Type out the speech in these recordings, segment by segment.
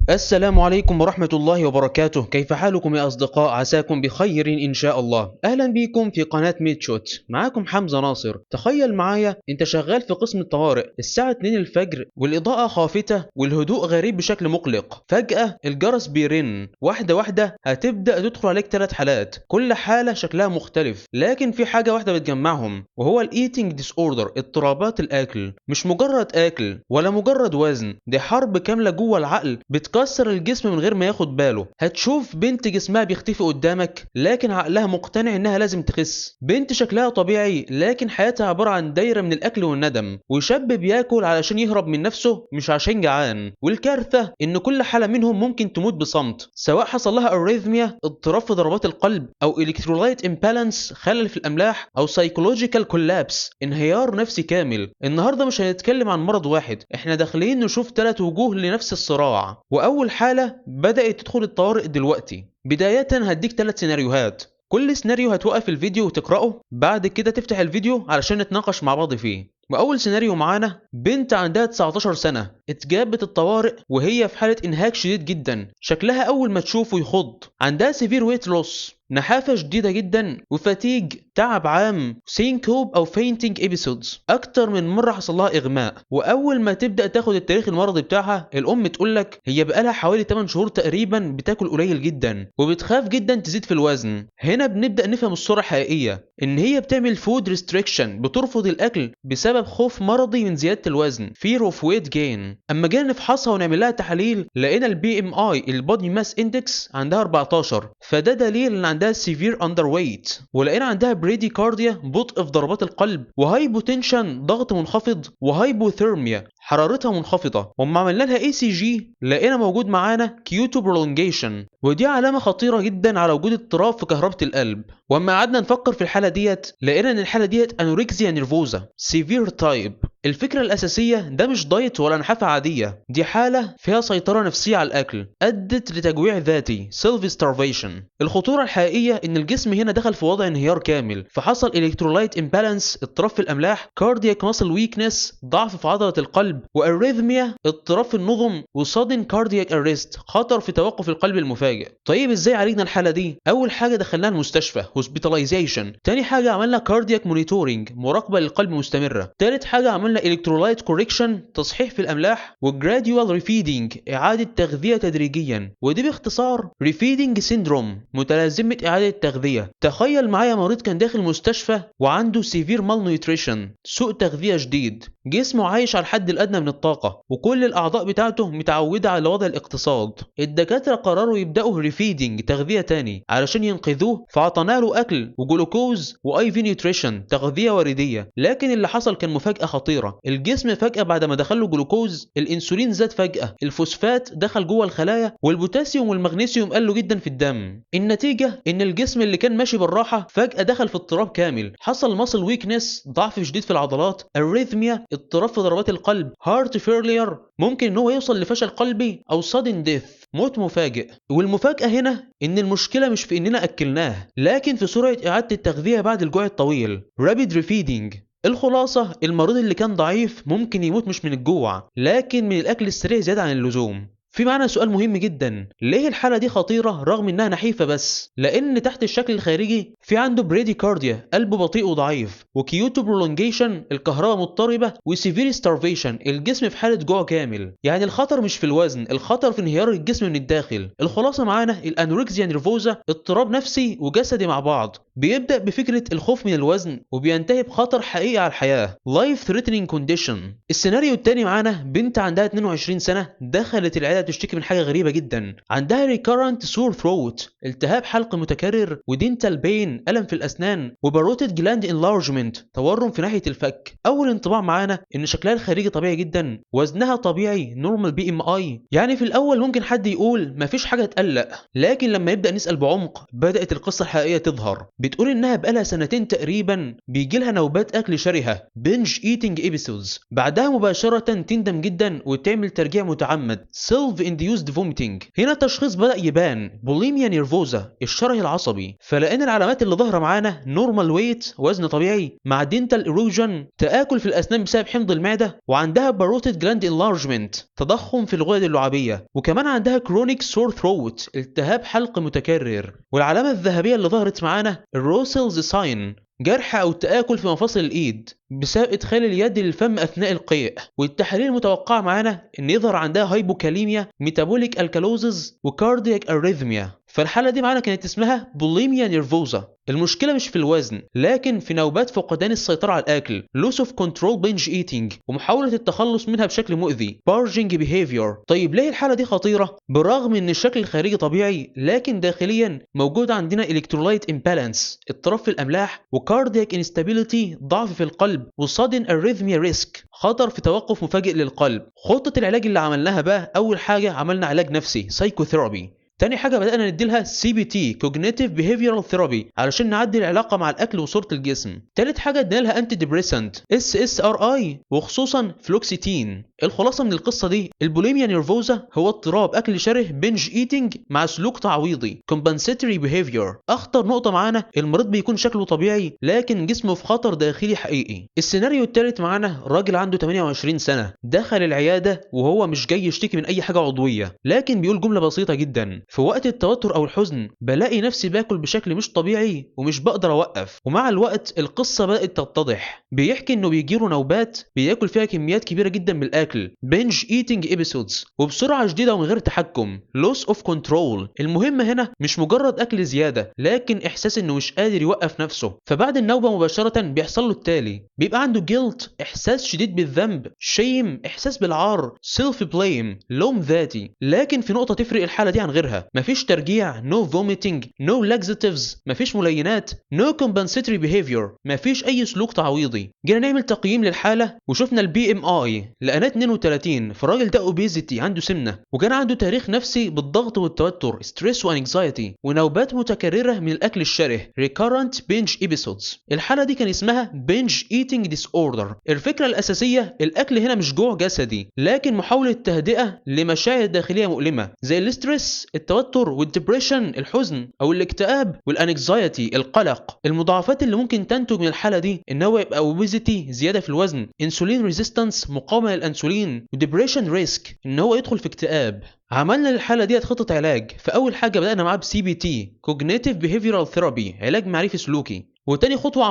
السلام عليكم ورحمة الله وبركاته. كيف حالكم يا أصدقاء؟ عساكم بخير إن شاء الله. أهلا بكم في قناة ميتشوت. معاكم حمزة ناصر. تخيل معايا أنت شغال في قسم الطوارئ الساعة 2 الفجر والإضاءة خافتة والهدوء غريب بشكل مقلق. فجأة الجرس بيرن، واحدة واحدة هتبدأ تدخل عليك 3 حالات، كل حالة شكلها مختلف، لكن في حاجة واحدة بتجمعهم وهو الإيتينج ديس أوردر، اضطرابات الأكل. مش مجرد أكل ولا مجرد وزن، دي حرب كاملة جوه العقل بتكسر الجسم من غير ما ياخد باله. هتشوف بنت جسمها بيختفي قدامك لكن عقلها مقتنع انها لازم تخس، بنت شكلها طبيعي لكن حياتها عبارة عن دايرة من الاكل والندم، وشاب بياكل علشان يهرب من نفسه مش عشان جعان. والكارثة ان كل حالة منهم ممكن تموت بصمت، سواء حصل لها اريثميا، اضطراب في ضربات القلب، او الكترولايت امبالانس، خلل في الاملاح، او سايكولوجيكال كولابس، انهيار نفسي كامل. النهارده مش هنتكلم عن مرض واحد، احنا داخلين نشوف 3 وجوه لنفس الصراع. واول حالة بدأت تدخل الطوارئ دلوقتي. بداية هديك 3 سيناريوهات، كل سيناريو هتوقف الفيديو وتقرأه، بعد كده تفتح الفيديو علشان نتناقش مع بعض فيه. وأول سيناريو معانا بنت عندها 19 سنة اتجابت الطوارئ وهي في حالة إنهاك شديد جدا، شكلها أول ما تشوفه يخض. عندها سيفير ويت لوس، نحافة شديدة جدا، وفاتيج، تعب عام، سينكوب أو فينتينج إبيسودز، أكتر من مرة حصل لها إغماء. وأول ما تبدأ تاخد التاريخ المرضي بتاعها الأم تقولك هي بقالها حوالي 8 شهور تقريبا بتاكل قليل جدا وبتخاف جدا تزيد في الوزن. هنا بنبدأ نفهم الصورة الحقيقية، إن هي بتعمل فود ريستريكشن، بترفض الأكل بسبب خوف مرضي من زيادة الوزن، fear of weight gain. أما جينا نفحصها ونعمل لها تحاليل لقينا البي ام اي، البودي ماس اندكس، عندها 14، فده دليل ان عندها سيفير اندر ويت. ولقينا عندها بريدي كارديا، بطء في ضربات القلب، وهايبوتنشن، ضغط منخفض، وهايبوثيرميا، حرارتها منخفضه. وما عملنا لها اي سي جي لقينا موجود معانا كيوتو برولونجيشن، ودي علامه خطيره جدا على وجود اضطراب في كهربه القلب. واما قعدنا نفكر في الحاله ديت لقينا ان الحاله ديت انوركسيا نيرفوزا سيفير تايب. الفكرة الأساسية ده مش دايت ولا نحافة عادية، دي حالة فيها سيطرة نفسية على الأكل أدت لتجويع ذاتي self starvation. الخطورة الحقيقية إن الجسم هنا دخل في وضع انهيار كامل، فحصل electrolyte imbalance، اضطراب في الأملاح، cardiac muscle weakness، ضعف في عضلة القلب، واريثميا، اضطراب في النظم، وsudden cardiac arrest، خطر في توقف القلب المفاجئ. طيب إزاي عالجنا الحالة دي؟ أول حاجة دخلناها المستشفى hospitalization، تاني حاجة عملنا cardiac monitoring، مراقبة للقلب مستمرة، تالت حاجة عملنا electrolyte correction، تصحيح في الأملاح، وgradual refeeding، إعادة تغذية تدريجيا، ودي باختصار refeeding syndrome، متلازمة إعادة تغذية. تخيل معايا مريض كان داخل المستشفى وعنده severe malnutrition، سوء تغذية شديد، جسمه عايش على الحد الأدنى من الطاقة، وكل الأعضاء بتاعته متعودة على وضع الاقتصاد. الدكاترة قرروا يبدأوا refeeding، تغذية تاني، علشان ينقذوه، فعطانا له أكل وجلوكوز وأي في نيوتريشن، تغذية وردية. لكن اللي حصل كان مفاجأة خطيرة، الجسم فجأة بعد ما دخل له جلوكوز الانسولين زاد فجأة، الفوسفات دخل جوه الخلايا، والبوتاسيوم والمغنيسيوم قلوا جدا في الدم. النتيجة ان الجسم اللي كان ماشي بالراحة فجأة دخل في اضطراب كامل، حصل ماسل ويكنس، ضعف شديد في العضلات، اريثميا، اضطراب في ضربات القلب، هارت فيرلير، ممكن ان هو يوصل لفشل قلبي او sudden death، موت مفاجئ. والمفاجأة هنا ان المشكلة مش في اننا اكلناه، لكن في سرعة اعادة التغذية بعد الجوع الطويل، rapid refeeding. الخلاصة المريض اللي كان ضعيف ممكن يموت مش من الجوع لكن من الأكل السريع زيادة عن اللزوم. في معنى سؤال مهم جدا، ليه الحالة دي خطيرة رغم انها نحيفة بس؟ لان تحت الشكل الخارجي في عنده بريديكارديا، قلبه بطيء وضعيف، وكيوتو برولونجيشن، الكهرباء مضطربة، وسيفير ستارفيشن، الجسم في حالة جوع كامل. يعني الخطر مش في الوزن، الخطر في انهيار الجسم من الداخل. الخلاصة معانا الانوركسيا نيرفوزا اضطراب نفسي وجسدي مع بعض، بيبدأ بفكرة الخوف من الوزن وبينتهي بخطر حقيقي على الحياة life threatening condition. السيناريو التاني معانا بنت عندها 22 سنة دخلت العيادة تشتكي من حاجة غريبة جدا، عندها recurrent sore throat، التهاب حلق متكرر، ودينتال بين، ألم في الأسنان، وباروتيد جلاند enlargement، تورم في ناحية الفك. أول انطباع معانا إن شكلها الخارجي طبيعي جدا، وزنها طبيعي normal BMI. يعني في الأول ممكن حد يقول مفيش حاجة تقلق، لكن لما يبدأ نسأل بعمق بدأت القصة الحقيقية تظهر. بتقول إنها بقالها 2 سنين تقريبا بيجيلها نوبات أكل شرهة binge eating episodes، بعدها مباشرة تندم جدا وتعمل ترجيع متعمد self induced vomiting. هنا التشخيص بدأ يبان بوليميا نيرفوزا الشره العصبي، فلقينا العلامات اللي ظاهره معانا نورمال ويت وزن طبيعي مع دينتال ايروجن تآكل في الأسنان بسبب حمض المعدة، وعندها باروتيد جلاند انلارجمنت تضخم في الغدد اللعابية، وكمان عندها كرونيك سور ثروت التهاب حلق متكرر. والعلامة الذهبية اللي ظهرت معانا الروسلز ساين جرح أو تآكل في مفاصل الإيد بسبب إدخال اليد للفم أثناء القيء. والتحاليل المتوقعة معانا إن يظهر عندها هايبوكاليميا ميتابوليك الكالوزز وكاردياك أريثميا. فالحالة دي معانا كانت اسمها بوليميا نيرفوزا. المشكلة مش في الوزن لكن في نوبات فقدان السيطرة على الأكل loss of control binge eating ومحاولة التخلص منها بشكل مؤذي purging behavior. طيب ليه الحالة دي خطيرة؟ بالرغم إن الشكل الخارجي طبيعي لكن داخليا موجود عندنا electrolyte imbalance اضطراب في الأملاح وcardiac instability ضعف في القلب وsudden arrhythmia risk خطر في توقف مفاجئ للقلب. خطة العلاج اللي عملناها بقى أول حاجة عملنا علاج نفسي psychotherapy. تاني حاجة بدأنا نديلها CBT Cognitive Behavioral Therapy علشان نعدل العلاقة مع الأكل وصورة الجسم. تالت حاجة ادينالها أنتي ديبريسنت SSRI وخصوصا فلوكسيتين. الخلاصة من القصة دي البوليميا نيرفوزا هو اضطراب أكل شره بنج ايتنج مع سلوك تعويضي Compensatory Behavior. أخطر نقطة معانا المريض بيكون شكله طبيعي لكن جسمه في خطر داخلي حقيقي. السيناريو التالت معانا راجل عنده 28 سنة دخل العيادة وهو مش جاي يشتكي من أي حاجة عضوية لكن بيقول جملة بسيطة جدا: في وقت التوتر أو الحزن بلاقي نفسي باكل بشكل مش طبيعي ومش بقدر أوقف. ومع الوقت القصة بدأت تتضح. بيحكي إنه بيجيله نوبات بياكل فيها كميات كبيرة جدا من الأكل binge eating episodes وبسرعة شديدة ومن غير تحكم loss of control. المهم هنا مش مجرد أكل زيادة لكن إحساس إنه مش قادر يوقف نفسه. فبعد النوبة مباشرة بيحصل له التالي: بيبقى عنده guilt إحساس شديد بالذنب shame إحساس بالعار self blame لوم ذاتي. لكن في نقطة تفرق الحالة دي عن غيرها: مفيش ترجيع no vomiting no laxatives مفيش ملينات no compensatory behavior مفيش أي سلوك تعويضي. جينا نعمل تقييم للحالة وشفنا البي ام اي لقيناه 32. فالراجل ده اوبيزيتي عنده سمنة وكان عنده تاريخ نفسي بالضغط والتوتر stress وanxiety ونوبات متكررة من الأكل الشره recurrent binge episodes. الحالة دي كان اسمها binge eating disorder. الفكرة الأساسية الأكل هنا مش جوع جسدي لكن محاولة تهدئة لمشاعر داخلية مؤلمة زي الاسترس التوتر والدبريشن الحزن او الاكتئاب والانكزايتي القلق. المضاعفات اللي ممكن تنتج من الحاله دي ان هو يبقى اوبيزيتي زياده في الوزن انسولين ريزيستنس مقاومه للانسولين وديبريشن ريسك ان هو يدخل في اكتئاب. عملنا للحالة دي خطة علاج. فأول حاجة بدأنا معاه بCBT Cognitive Behavioral Therapy علاج معرفي سلوكي. وتاني خطوة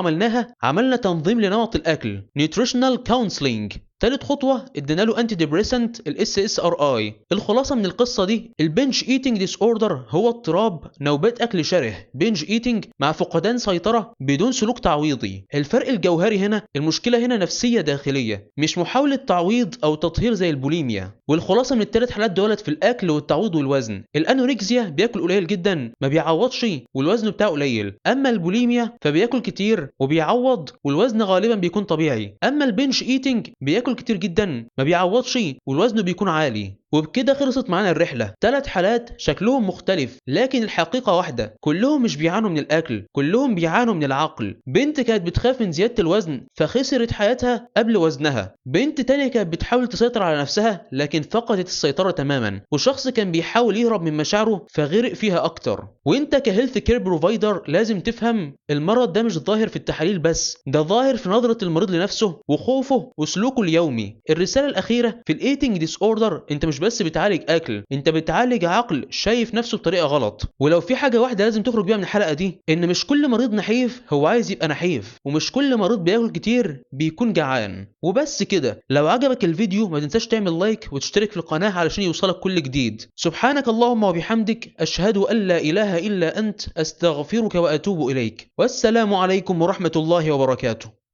عملنا تنظيم لنمط الأكل Nutritional Counseling. تالت خطوة ادينا له انتي ديبريسنت SSRI. الخلاصة من القصة دي البنج ايتنج ديس اوردر هو اضطراب نوبات اكل شره بنج ايتنج مع فقدان سيطرة بدون سلوك تعويضي. الفرق الجوهري هنا المشكلة هنا نفسية داخلية مش محاولة تعويض او تطهير زي البوليميا. والخلاصة من الثلاث حالات دولت في الاكل والتعويض والوزن. الانوركسيا بياكل قليل جدا ما بيعوضش والوزن بتاعه قليل. اما البوليميا فبياكل كتير وبيعوض والوزن غالبا بيكون طبيعي. اما البنج ايتنج بياكل كتير جدا ما بيعوضش والوزن بيكون عالي. وبكده خلصت معانا الرحلة. 3 حالات شكلهم مختلف لكن الحقيقة واحدة، كلهم مش بيعانوا من الأكل، كلهم بيعانوا من العقل. بنت كانت بتخاف من زيادة الوزن فخسرت حياتها قبل وزنها. بنت تانية كانت بتحاول تسيطر على نفسها لكن فقدت السيطرة تماما. وشخص كان بيحاول يهرب من مشاعره فغرق فيها أكتر. وانت كهيلث كير بروفايدر لازم تفهم المرض ده مش ظاهر في التحاليل بس، ده ظاهر في نظرة المريض لنفسه وخوفه وسلوكه اليومي. الرسالة الأخيرة في الايتنج ديس اوردر انت مش بس بتعالج اكل، انت بتعالج عقل شايف نفسه بطريقه غلط. ولو في حاجه واحده لازم تخرج بيها من الحلقه دي ان مش كل مريض نحيف هو عايز يبقى نحيف، ومش كل مريض بياكل كتير بيكون جعان. وبس كده. لو عجبك الفيديو ما تنساش تعمل لايك وتشترك في القناه علشان يوصلك كل جديد. سبحانك اللهم وبحمدك اشهد ان لا اله الا انت استغفرك واتوب اليك. والسلام عليكم ورحمه الله وبركاته.